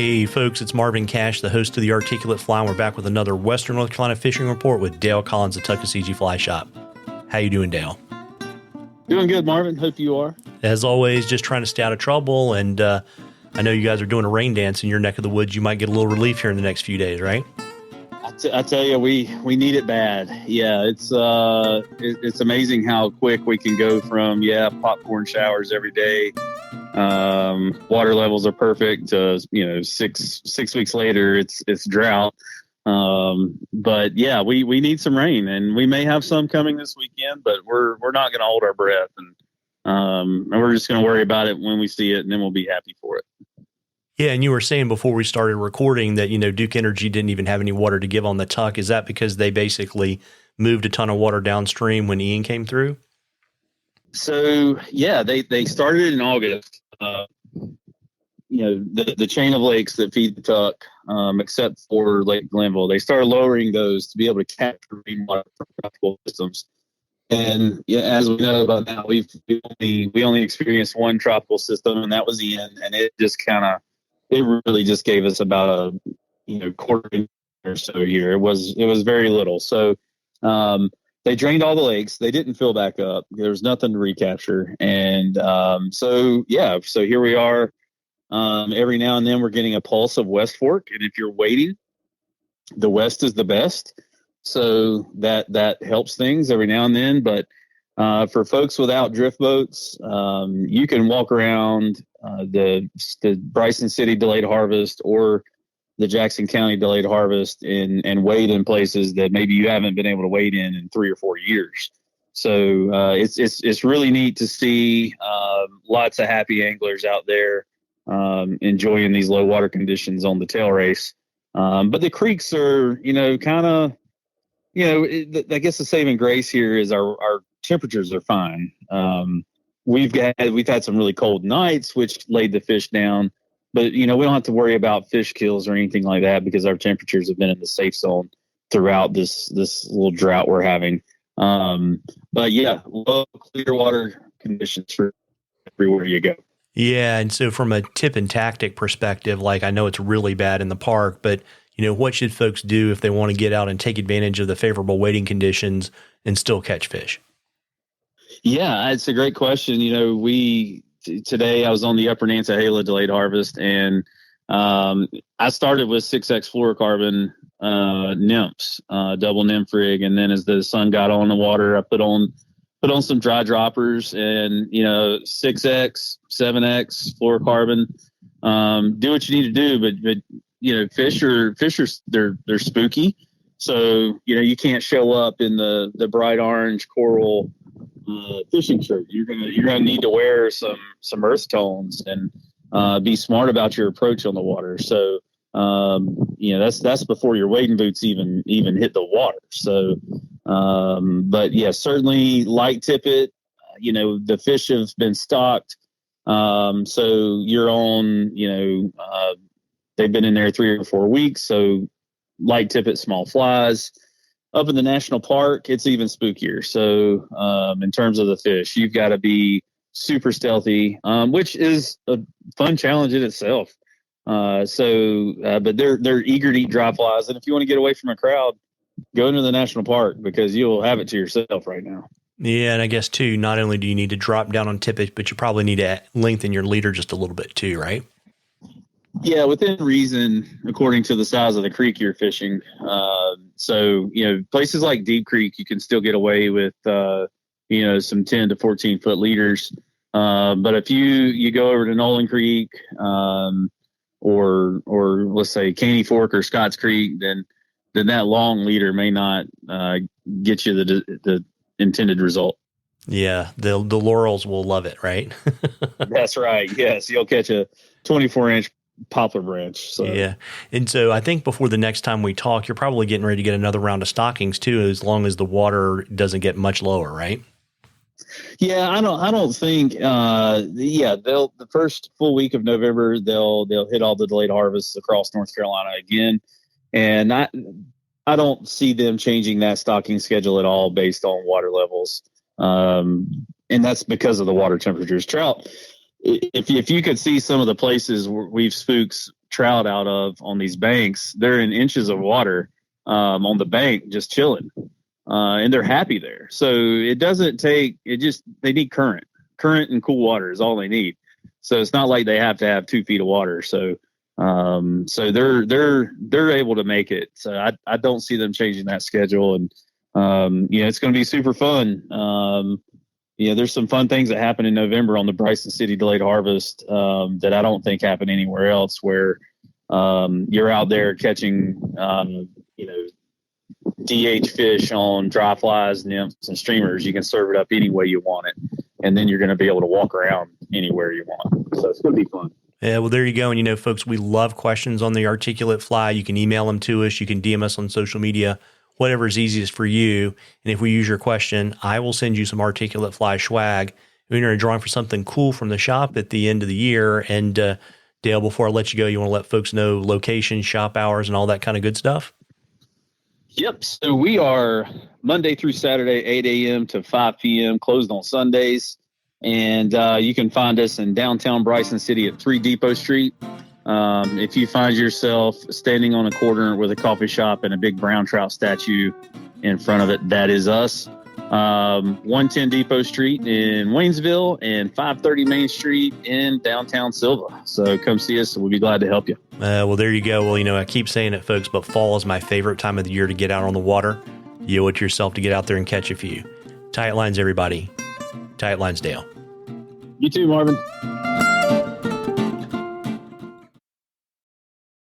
Hey folks, it's Marvin Cash, the host of the Articulate Fly, and we're back with another Western North Carolina fishing report with Dale Collins of Tuckaseegee Fly Shop. How you doing, Dale? Doing good, Marvin. Hope you are. As always, just trying to stay out of trouble, and I know you guys are doing a rain dance in your neck of the woods. You might get a little relief here in the next few days, right? I tell you, we need it bad. Yeah, it's amazing how quick we can go from popcorn showers every day. Water levels are perfect. 6 weeks later, it's drought. But yeah, we need some rain, and we may have some coming this weekend. But we're not going to hold our breath, and we're just going to worry about it when we see it, and then we'll be happy for it. Yeah, and you were saying before we started recording that Duke Energy didn't even have any water to give on the Tuck. Is that because they basically moved a ton of water downstream when Ian came through? So yeah, they started in August. The chain of lakes that feed the Tuck, except for Lake Glenville, they started lowering those to be able to capture rainwater from tropical systems. And yeah, as we know about now, we only experienced one tropical system, and that was Ian, and it really just gave us about a quarter inch or so here. It was very little. So they drained all the lakes. They didn't fill back up. There was nothing to recapture. And so here we are. Every now and then we're getting a pulse of West Fork. And if you're waiting, the West is the best. So that helps things every now and then. But for folks without drift boats, you can walk around the Bryson City delayed harvest or the Jackson County delayed harvest and wade in places that maybe you haven't been able to wade in 3 or 4 years. So it's really neat to see lots of happy anglers out there enjoying these low water conditions on the tail race. But the creeks are, I guess the saving grace here is our temperatures are fine. We've had some really cold nights, which laid the fish down, but we don't have to worry about fish kills or anything like that because our temperatures have been in the safe zone throughout this little drought we're having. But yeah, low clear water conditions for everywhere you go. Yeah, and so from a tip and tactic perspective, like I know it's really bad in the park, but what should folks do if they want to get out and take advantage of the favorable wading conditions and still catch fish? Yeah, it's a great question. Today I was on the Upper Nantahala delayed harvest, and I started with 6X fluorocarbon nymphs, double nymph rig, and then as the sun got on the water, I put on some dry droppers and 6X, 7X fluorocarbon. Do what you need to do, but fish are they're spooky, so you can't show up in the bright orange coral fishing shirt. You're gonna need to wear some earth tones and be smart about your approach on the water. So that's before your wading boots even hit the water. So but yeah, certainly light tippet. The fish have been stocked, so you're on they've been in there 3 or 4 weeks, so light tippet, small flies. Up in the national park, it's even spookier. So in terms of the fish, you've got to be super stealthy, which is a fun challenge in itself. But they're eager to eat dry flies. And if you want to get away from a crowd, go into the national park because you'll have it to yourself right now. Yeah, and I guess, too, not only do you need to drop down on tippet, but you probably need to lengthen your leader just a little bit, too, right? Yeah, within reason, according to the size of the creek you're fishing. So places like Deep Creek, you can still get away with, some 10 to 14 foot leaders. But if you go over to Nolan Creek, or let's say Caney Fork or Scotts Creek, then that long leader may not get you the intended result. Yeah, the laurels will love it, right? That's right. Yes, you'll catch a 24-inch poplar branch. So. Yeah. And so I think before the next time we talk, you're probably getting ready to get another round of stockings too, as long as the water doesn't get much lower, right? Yeah, I don't think the first full week of November they'll hit all the delayed harvests across North Carolina again. And I don't see them changing that stocking schedule at all based on water levels. And that's because of the water temperatures. Trout, if you could see some of the places where we've spooked trout out of on these banks, they're in inches of water on the bank just chilling, and they're happy there. So it doesn't take it. Just they need current and cool water is all they need. So it's not like they have to have 2 feet of water. So they're able to make it. So I don't see them changing that schedule, and it's going to be super fun. There's some fun things that happen in November on the Bryson City Delayed Harvest that I don't think happen anywhere else, where you're out there catching, DH fish on dry flies, nymphs, and streamers. You can serve it up any way you want it, and then you're going to be able to walk around anywhere you want. So it's going to be fun. Yeah, well, there you go. And, folks, we love questions on the articulate fly. You can email them to us. You can DM us on social media, whatever is easiest for you. And if we use your question, I will send you some articulate fly swag. We're going to drawing for something cool from the shop at the end of the year. And Dale, before I let you go, you want to let folks know location, shop hours, and all that kind of good stuff? Yep. So we are Monday through Saturday, 8 a.m. to 5 p.m., closed on Sundays. And you can find us in downtown Bryson City at 3 Depot Street. If you find yourself standing on a corner with a coffee shop and a big brown trout statue in front of it, that is us. 110 Depot Street in Waynesville and 530 Main Street in downtown Silva. So come see us, and we'll be glad to help you. Well, there you go. Well, I keep saying it, folks, but fall is my favorite time of the year to get out on the water. You owe it to yourself to get out there and catch a few. Tight lines, everybody. Tight lines, Dale. You too, Marvin.